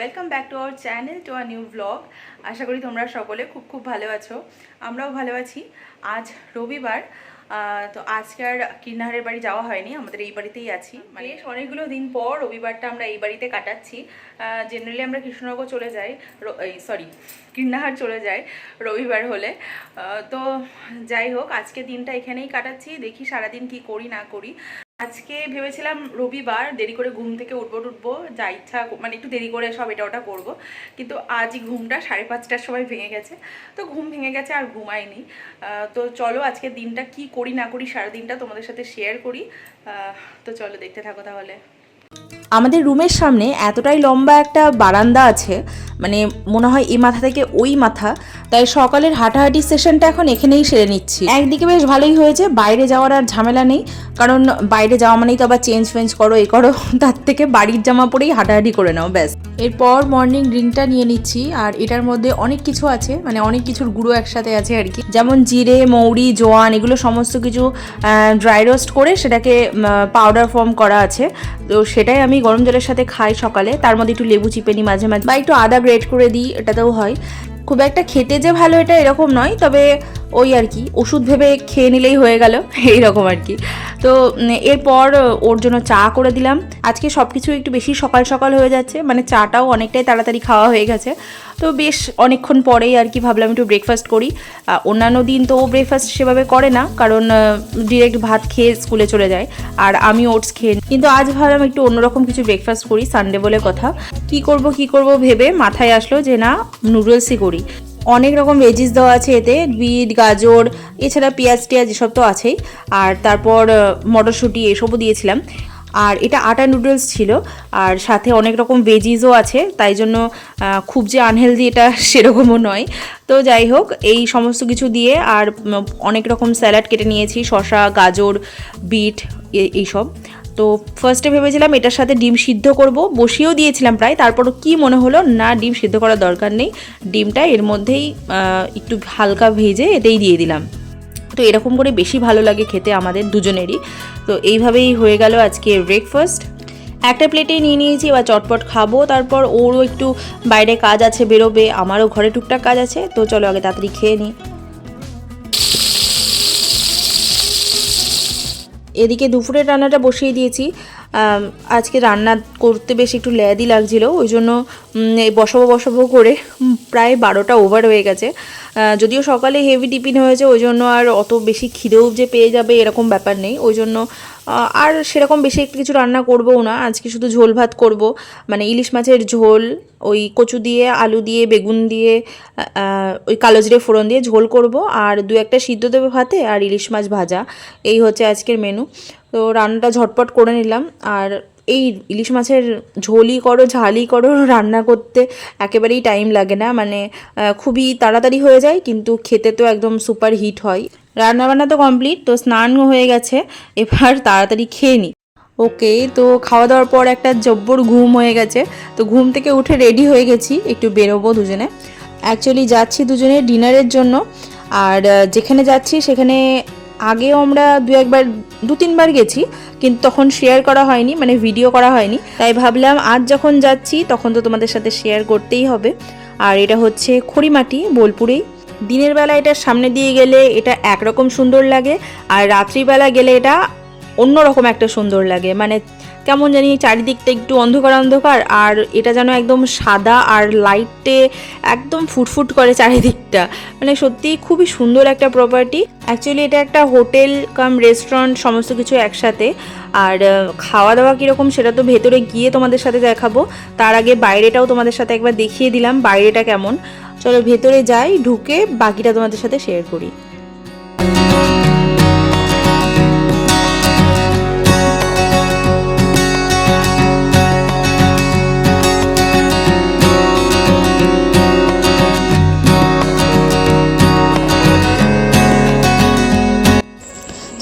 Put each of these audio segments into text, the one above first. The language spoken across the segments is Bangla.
Welcome back to our channel to a new blog. আশা করি তোমরা সকলে খুব ভালো আছো, আমরাও ভালো আছি। আজ রবিবার, তো আজকে আর কিন্নাহারের বাড়ি যাওয়া হয়নি, আমাদের এই বাড়িতেই আছি। মানে অনেকগুলো দিন পর রবিবারটা আমরা এই বাড়িতে কাটাচ্ছি। জেনারেলি আমরা কৃষ্ণনগর চলে যাই, কিন্নাহার চলে যাই রবিবার হলে। তো যাই হোক, আজকে দিনটা এখানেই কাটাচ্ছি, দেখি সারাদিন কি করি না করি। আজকে ভেবেছিলাম রবিবার দেরি করে ঘুম থেকে উঠবো, যা ইচ্ছা মানে একটু দেরি করে সব এটা ওটা করবো, কিন্তু আজই ঘুমটা 5:30টার সময় ভেঙে গেছে। তো ঘুম ভেঙে গেছে আর ঘুমাইনি। তো চলো আজকে দিনটা কি করি না করি সারাদিনটা তোমাদের সাথে শেয়ার করি। তো চলো দেখতে থাকো তাহলে। আমাদের রুমের সামনে এতটাই লম্বা একটা বারান্দা আছে, মানে মনে হয় এই মাথা থেকে ওই মাথা, তাই সকালের হাঁটাহাঁটি সেশনটা এখন এখানেই সেরে নিচ্ছি। একদিকে বেশ ভালোই হয়েছে, বাইরে যাওয়ার আর ঝামেলা নেই, কারণ বাইরে যাওয়া মানেই তো আবার চেঞ্জ করো এ করো, তার থেকে বাড়ির জামা পরেই হাঁটাহাঁটি করে নাও ব্যাস। এরপর মর্নিং ড্রিঙ্কটা নিয়ে নিচ্ছি, আর এটার মধ্যে অনেক কিছু আছে, মানে অনেক কিছুর গুঁড়ো একসাথে আছে আর কি, যেমন জিরে, মৌরি, জোয়ান, এগুলো সমস্ত কিছু ড্রাই রোস্ট করে সেটাকে পাউডার ফর্ম করা আছে। তো সেটাই আমি গরম জলের সাথে খাই সকালে, তার মধ্যে একটু লেবু চিপে নিই মাঝে মাঝে, বা একটু আদা গ্রেট করে দিই, এটাতেও হয়। খুব একটা খেতে যে ভালো এটা এরকম নয়, তবে ওই আর কি ওষুধ ভেবে খেয়ে নিলেই হয়ে গেল এইরকম আর কি। তো এরপর ওর জন্য চা করে দিলাম। আজকে সব কিছু একটু বেশি সকাল সকাল হয়ে যাচ্ছে, মানে চাটাও অনেকটাই তাড়াতাড়ি খাওয়া হয়ে গেছে। তো বেশ অনেকক্ষণ পরেই আর কি ভাবলাম একটু ব্রেকফাস্ট করি। অন্যান্য দিন তো ও ব্রেকফাস্ট সেভাবে করে না, কারণ ডিরেক্ট ভাত খেয়ে স্কুলে চলে যায়, আর আমি ওটস খেয়ে। কিন্তু আজ ভাবলাম একটু অন্যরকম কিছু ব্রেকফাস্ট করি, সানডে বলে কথা। কি করব ভেবে মাথায় আসলো যে না, নুডলসই করি। অনেক রকম ভেজিস দেওয়া আছে এতে, বিট, গাজর, এছাড়া পেঁয়াজ টিয়াজ এসব তো আছেই, আর তারপর মটরশুঁটি এসবও দিয়েছিলাম। আর এটা আটা নুডলস ছিল, আর সাথে অনেক রকম ভেজিসও আছে, তাই জন্য খুব যে আনহেলদি এটা সেরকমও নয়। তো যাই হোক, এই সমস্ত কিছু দিয়ে আর অনেক রকম স্যালাড কেটে নিয়েছি, শসা, গাজর, বিট, এইসব। তো ফার্স্টে ভেবেছিলাম এটার সাথে ডিম সিদ্ধ করব, বসিয়েও দিয়েছিলাম প্রায়, তারপর কি মনে হলো না, ডিম সিদ্ধ করার দরকার নেই, ডিমটা এর মধ্যেই একটু হালকা ভেজে এতেই দিয়ে দিলাম। তো এরকম করে বেশি ভালো লাগে খেতে আমাদের দুজনেরই। তো এইভাবেই হয়ে গেল আজকে ব্রেকফাস্ট। একটা প্লেটেই নিয়ে নিয়েছি, এবার চটপট খাবো, তারপর ওরও একটু বাইরে কাজ আছে, বেরোবে, আমারও ঘরে টুকটাক কাজ আছে, তো চলো আগে তাড়াতাড়ি খেয়ে নিই। এদিকে দুপুরের রান্নাটা বসিয়ে দিয়েছি। আজকে রান্না করতে বেশ একটু ল্যাদি লাগছিল, ওই জন্য বসাবো করে প্রায় 12টা ওভার হয়ে গেছে। যদিও সকালে হেভি টিফিন হয়েছে, ওই জন্য আর অত বেশি খিদেও যে পেয়ে যাবে এরকম ব্যাপার নেই, ওই জন্য আর সেরকম বেশি একটু কিছু রান্না করবও না। আজকে শুধু ঝোল ভাত করব, মানে ইলিশ মাছের ঝোল, ওই কচু দিয়ে, আলু দিয়ে, বেগুন দিয়ে, ওই কালো জিরে ফোড়ন দিয়ে ঝোল করব, আর 2-1টা সিদ্ধ দেবে ভাতে, আর ইলিশ মাছ ভাজা। এই হচ্ছে আজকের মেনু। তো রান্নাটা ঝটপট করে নিলাম। আর এই ইলিশ মাছের ঝোলই করো, ঝালই করো, রান্না করতে একেবারেই টাইম লাগে না, মানে খুবই তাড়াতাড়ি হয়ে যায়, কিন্তু খেতে তো একদম সুপার হিট হয়। রান্নাবান্না তো কমপ্লিট, তো স্নানও হয়ে গেছে, এবার তাড়াতাড়ি খেয়ে নিই। ওকে, তো খাওয়া দাওয়ার পর একটা জব্বর ঘুম হয়ে গেছে, তো ঘুম থেকে উঠে রেডি হয়ে গেছি, একটু বেরোবো দুজনে। অ্যাকচুয়ালি যাচ্ছি দুজনে ডিনারের জন্য, আর যেখানে যাচ্ছি সেখানে আগেও আমরা 2-3বার গেছি, কিন্তু তখন শেয়ার করা হয়নি, মানে ভিডিও করা হয়নি, তাই ভাবলাম আজ যখন যাচ্ছি তখন তো তোমাদের সাথে শেয়ার করতেই হবে। আর এটা হচ্ছে খড়িমাটি, বোলপুরেই। দিনের বেলা এটার সামনে দিয়ে গেলে এটা একরকম সুন্দর লাগে, আর রাত্রিবেলা গেলে এটা অন্যরকম একটা সুন্দর লাগে, মানে কেমন জানি চারিদিকটা একটু অন্ধকার অন্ধকার, আর এটা যেন একদম সাদা আর লাইটে একদম ফুটফুট করে চারিদিকটা, মানে সত্যি খুবই সুন্দর একটা প্রপার্টি। অ্যাকচুয়ালি এটা একটা হোটেল কাম রেস্টুরেন্ট, সমস্ত কিছু একসাথে। আর খাওয়া দাওয়া কীরকম সেটা তো ভেতরে গিয়ে তোমাদের সাথে দেখাবো, তার আগে বাইরেটাও তোমাদের সাথে একবার দেখিয়ে দিলাম বাইরেটা কেমন। চলো ভেতরে যাই, ঢুকে বাকিটা তোমাদের সাথে শেয়ার করি।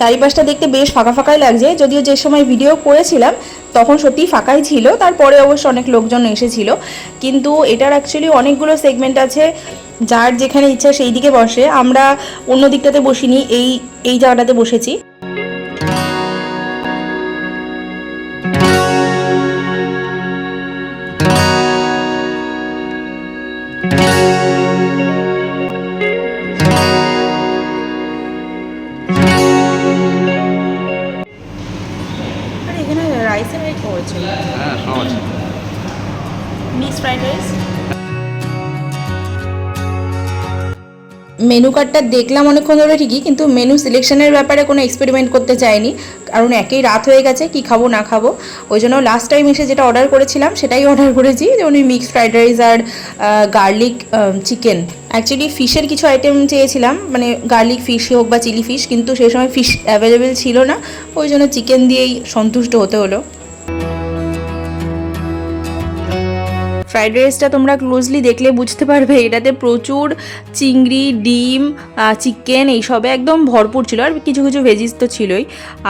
চারিপাশটা দেখতে বেশ ফাঁকা ফাঁকাই লাগছে, যদিও যে সময় ভিডিও করেছিলাম তখন সত্যিই ফাঁকাই ছিল, তারপরে অবশ্য অনেক লোকজন এসেছিল। কিন্তু এটার অ্যাকচুয়ালি অনেকগুলো সেগমেন্ট আছে, যার যেখানে ইচ্ছা সেই দিকে বসে, আমরা অন্য দিকটাতে বসিনি, এই জায়গাটাতে বসেছি। আর এখানে রাইসের রাইট করেছে, হ্যাঁ সব আছে। Mix fried rice. মেনু কার্ডটা দেখলাম অনেকক্ষণ ধরে ঠিকই, কিন্তু মেনু সিলেকশনের ব্যাপারে কোনো এক্সপেরিমেন্ট করতে চাইনি, কারণ একেই রাত হয়ে গেছে, কি খাবো না খাবো। ওই জন্য লাস্ট টাইম এসে যেটা অর্ডার করেছিলাম সেটাই অর্ডার করেছি, যেমন মিক্স ফ্রাইড রাইস আর গার্লিক চিকেন। অ্যাকচুয়ালি ফিশের কিছু আইটেম চেয়েছিলাম, মানে গার্লিক ফিশ হোক বা চিলি ফিশ, কিন্তু সেই সময় ফিশ অ্যাভেলেবেল ছিল না, ওই জন্য চিকেন দিয়েই সন্তুষ্ট হতে হলো। ফ্রাইড রাইসটা তোমরা ক্লোজলি দেখলে বুঝতে পারবে এটাতে প্রচুর চিংড়ি, ডিম, চিকেন এইসবে একদম ভরপুর ছিল, আর কিছু কিছু ভেজিস তো ছিলই,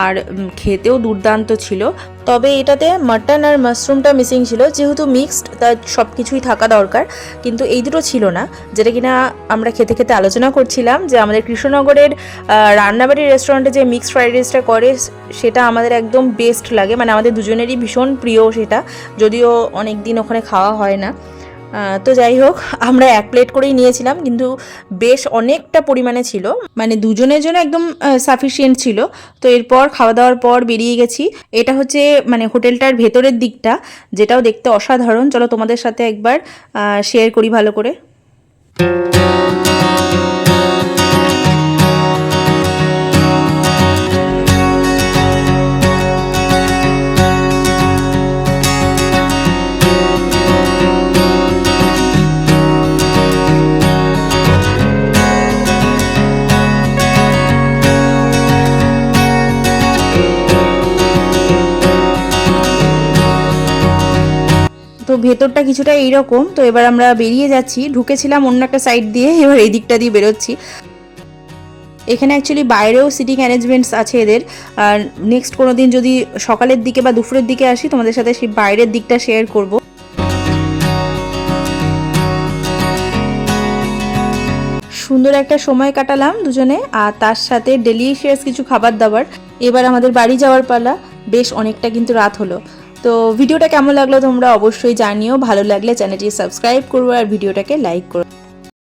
আর খেতেও দুর্দান্ত ছিল। তবে এটাতে মাটন আর মাশরুমটা মিসিং ছিল, যেহেতু মিক্সড তার সব কিছুই থাকা দরকার, কিন্তু এই দুটো ছিল না, যেটা কিনা আমরা খেতে খেতে আলোচনা করছিলাম যে আমাদের কৃষ্ণনগরের রান্নাবাড়ির রেস্টুরেন্টে যে মিক্সড ফ্রাইড রাইসটা করে সেটা আমাদের একদম বেস্ট লাগে, মানে আমাদের দুজনেরই ভীষণ প্রিয় সেটা, যদিও অনেক দিন ওখানে খাওয়া হয় না। তো যাই হোক, আমরা এক প্লেট করেই নিয়েছিলাম, কিন্তু বেশ অনেকটা পরিমাণে ছিল, মানে দুজনের জন্য একদম সাফিসিয়েন্ট ছিল। তো এরপর খাওয়া দাওয়ার পর বেরিয়ে গেছি। এটা হচ্ছে মানে হোটেলটার ভেতরের দিকটা, যেটাও দেখতে অসাধারণ। চলো তোমাদের সাথে একবার শেয়ার করি ভালো করে। তো ভেতরটা কিছুটা এইরকম। তো এবার আমরা বেরিয়ে যাচ্ছি, ঢুকেছিলাম অন্য একটা সাইড দিয়ে, এবার এই দিকটা দিয়ে বেরোচ্ছি। এখানে অ্যাকচুয়ালি বাইরেও সিটিং অ্যারেঞ্জমেন্টস আছে এদের, আর নেক্সট কোনো দিন যদি সকালের দিকে বা দুপুরের দিকে আসি তোমাদের সাথে সেই বাইরের দিকটা শেয়ার করব। সুন্দর একটা সময় কাটালাম দুজনে, আর তার সাথে ডেলিশিয়াস কিছু খাবার দাবার। এবার আমাদের বাড়ি যাওয়ার পালা, বেশ অনেকটা কিন্তু রাত হলো। তো ভিডিওটা কেমন লাগলো তোমরা অবশ্যই জানিও, ভালো লাগলে চ্যানেলটি সাবস্ক্রাইব করো আর ভিডিওটাকে লাইক করো।